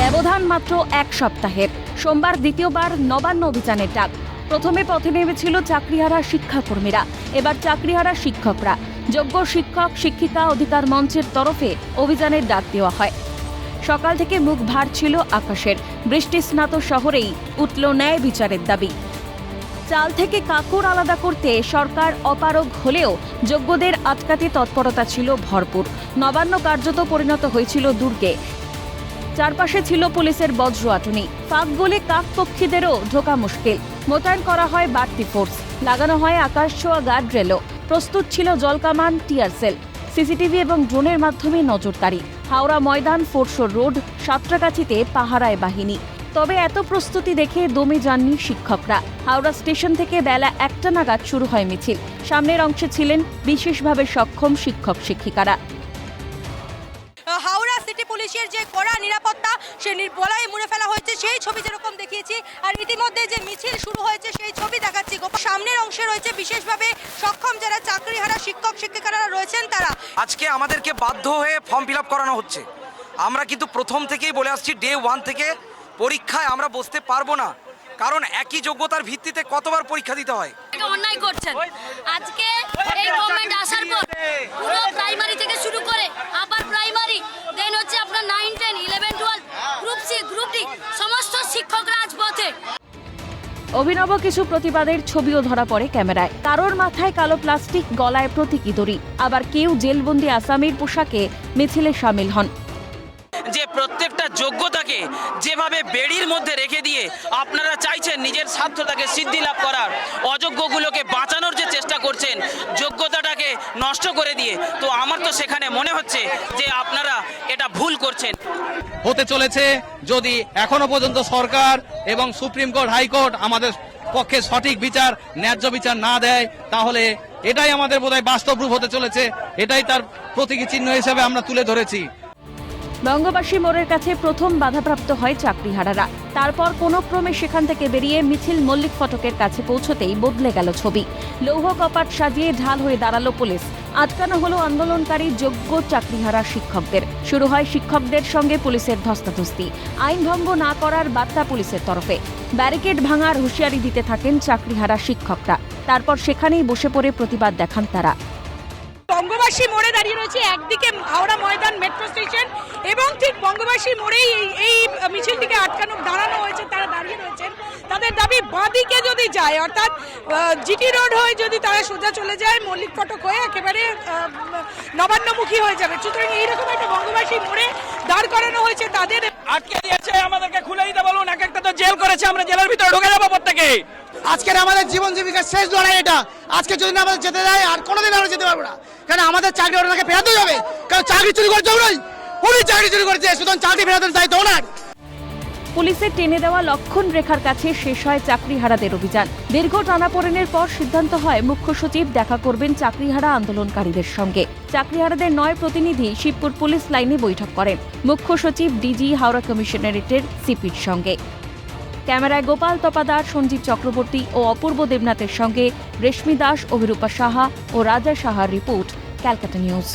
ব্যবধান মাত্র এক সপ্তাহের। সোমবার দ্বিতীয়বার নবান্ন অভিযানের ডাক। প্রথমে পথে নেমেছিল চাকরিহারা শিক্ষাকর্মীরা, এবার চাকরিহারা শিক্ষকরা। যোগ্য শিক্ষক শিক্ষিকা অধিকার মঞ্চের তরফে অভিযানের ডাক দেওয়া হয়। সকাল থেকে মুখ ভার ছিল আকাশের। বৃষ্টি স্নাত শহরেই উঠল ন্যায় বিচারের দাবি। চাল থেকে কাকড় আলাদা করতে সরকার অপারগ হলেও যোগ্যদের আটকাতে তৎপরতা ছিল ভরপুর। নবান্ন কার্যত পরিণত হয়েছিল দুর্গে। চারপাশে ছিল পুলিশের বজ্র আটুনি। ফাঁক গলে কাকপক্ষীদেরও ঢোকা মুশকিল। মোতায়েন করা হয় বাড়তি ফোর্স, লাগানো হয় আকাশ ছোঁয়া গার্ডরেলও। প্রস্তুত ছিল জলকামান, টিয়ার সেল, সিসিটিভি এবং ড্রোনের মাধ্যমে নজরদারি। হাওড়া ময়দান, ফোর্সো রোড, সাঁতরাগাছিতে পাহারায় বাহিনী। তবে এত প্রস্তুতি দেখে দমে যাননি শিক্ষকরা। হাওড়া স্টেশন থেকে বেলা 1টা নাগাদ শুরু হয় মিছিল। সামনের অংশে ছিলেন বিশেষভাবে সক্ষম শিক্ষক শিক্ষিকারা। হাওড়া সিটি পুলিশের যে কড়া নিরাপত্তা সে বলাই মুড়ে ফেলা হয়েছে, সেই ছবি যেরকম দেখিয়েছি। আর ইতিমধ্যে যে মিছিল শুরু হয়েছে সেই ছবি দেখাচ্ছি। সামনের অংশে রয়েছে বিশেষভাবে সক্ষম যারা চাকরিহারা শিক্ষক শিক্ষিকারা রয়েছেন তারা। আজকে আমাদেরকে বাধ্য হয়ে ফর্ম ফিল আপ করানো হচ্ছে। আমরা কিন্তু প্রথম থেকেই বলে আসছি, ডে 1 থেকে পরীক্ষায় আমরা বসতে পারবো না, কারণ একই যোগ্যতার ভিত্তিতে কতবার পরীক্ষা দিতে হয়। অন্যায় করছেন। আজকে এই গভর্নমেন্ট আসার পর পুরো প্রাইমারি থেকে শুরু করে আপার প্রাইমারি, দেন হচ্ছে আপনার 9, 10, 11, 12, গ্রুপ সি, গ্রুপ ডি সমস্ত শিক্ষকরা আজ পথে। অভিনব কিছু প্রতিবাদের ছবিও ধরা পড়ে ক্যামেরায়। কারোর মাথায় কালো প্লাস্টিক, গলায় প্রতীকী দড়ি, আবার কেউ জেলবন্দি আসামির পোশাকে মিছিলে সামিল হন। যে প্রত্যেকটা যোগ্যতাকে যেভাবে বেড়ির মধ্যে রেখে দিয়ে আপনারা চাইছেন নিজের স্বার্থটাকে সিদ্ধি লাভ করার, অযোগ্যগুলোকে বাঁচানোর যে চেষ্টা করছেন, যোগ্যতাটাকে নষ্ট করে দিয়ে, তো আমার তো সেখানে মনে হচ্ছে যে আপনারা এটা ভুল করছেন। হতে চলেছে যদি এখনো পর্যন্ত সরকার এবং সুপ্রিম কোর্ট, হাইকোর্ট আমাদের পক্ষে সঠিক বিচার, ন্যায্য বিচার না দেয়, তাহলে এটাই আমাদের বোধহয় বাস্তব রূপ হতে চলেছে। এটাই তার প্রতীকী চিহ্ন হিসেবে আমরা তুলে ধরেছি। বঙ্গবাসী মোড়ের কাছে প্রথম বাধাপ্রাপ্ত হয় চাকরিহারারা। তারপর কোনো ক্রমে সেখান থেকে বেরিয়ে মিছিল মল্লিক ফটকের কাছে পৌঁছতেই বদলে গেল ছবি। লৌহ কপাট সাজিয়ে ঢাল হয়ে দাঁড়ালো পুলিশ। আটকানো হলো আন্দোলনকারী যোগ্য চাকরিহারা শিক্ষকদের। শুরু হয় শিক্ষকদের সঙ্গে পুলিশের ধস্তাধস্তি। আইন ভঙ্গ না করার বার্তা পুলিশের তরফে। ব্যারিকেড ভাঙার হুঁশিয়ারি দিতে থাকেন চাকরিহারা শিক্ষকরা। তারপর সেখানেই বসে পড়ে প্রতিবাদ দেখান তারা। বঙ্গবাসী মোড়ে দাঁড়িয়ে রয়েছে, একদিকে হাওড়া ময়দান মেট্রো স্টেশন এবং ঠিক বঙ্গবাসী মোড়েই এই মিছিলটিকে দাঁড়ানো হয়েছে। তারা দাঁড়িয়ে রয়েছেন। তাদের দাবি বাঁদিকে যদি যায়, অর্থাৎ জিটি রোড হয়ে যদি তারা সোজা চলে যায়, মল্লিক ফটক হয়ে একেবারে নবান্নমুখী হয়ে যাবে। সুতরাং এইরকম একটা বঙ্গবাসী মোড়ে দাঁড় করানো হয়েছে তাদের। আটকে দিয়েছে, আমাদেরকে খুলে দিতে বলুন। এক একটা তো জেল করেছে, আমরা জেলের ভিতরে ঢুকে যাবো প্রত্যেকে। আজকের আমাদের জীবন জীবিকার শেষ লড়াই এটা। আজকে যদি না আমাদের যেতে যায়, আর কোনোদিন আমরা যেতে পারবো না, কারণ আমাদের চাকরি ওনাকে ফেরাতে হবে। কারণ চাকরি চুরি করছে ওরাই, উনি চাকরি চুরি করেছে, সুতরাং চাকরি ফেরাতে দায়িত্ব ওনার। পুলিশের টেনে দেওয়া লক্ষণ রেখার কাছে শেষ হয় চাকরিহারাদের অভিযান। দীর্ঘ টানাপোড়েনের পর সিদ্ধান্ত হয় মুখ্য সচিব দেখা করবেন চাকরিহারা আন্দোলনকারীদের সঙ্গে। চাকরিহারাদের 9 প্রতিনিধি শিবপুর পুলিশ লাইনে বৈঠক করেন মুখ্য সচিব, ডিজি, হাওড়া কমিশনারেটের সিপির সঙ্গে। ক্যামেরায় গোপাল তপাদার, সঞ্জীব চক্রবর্তী ও অপূর্ব দেবনাথের সঙ্গে রেশমি দাস, অভিরূপা সাহা ও রাজা সাহার রিপোর্ট, ক্যালকাটা নিউজ।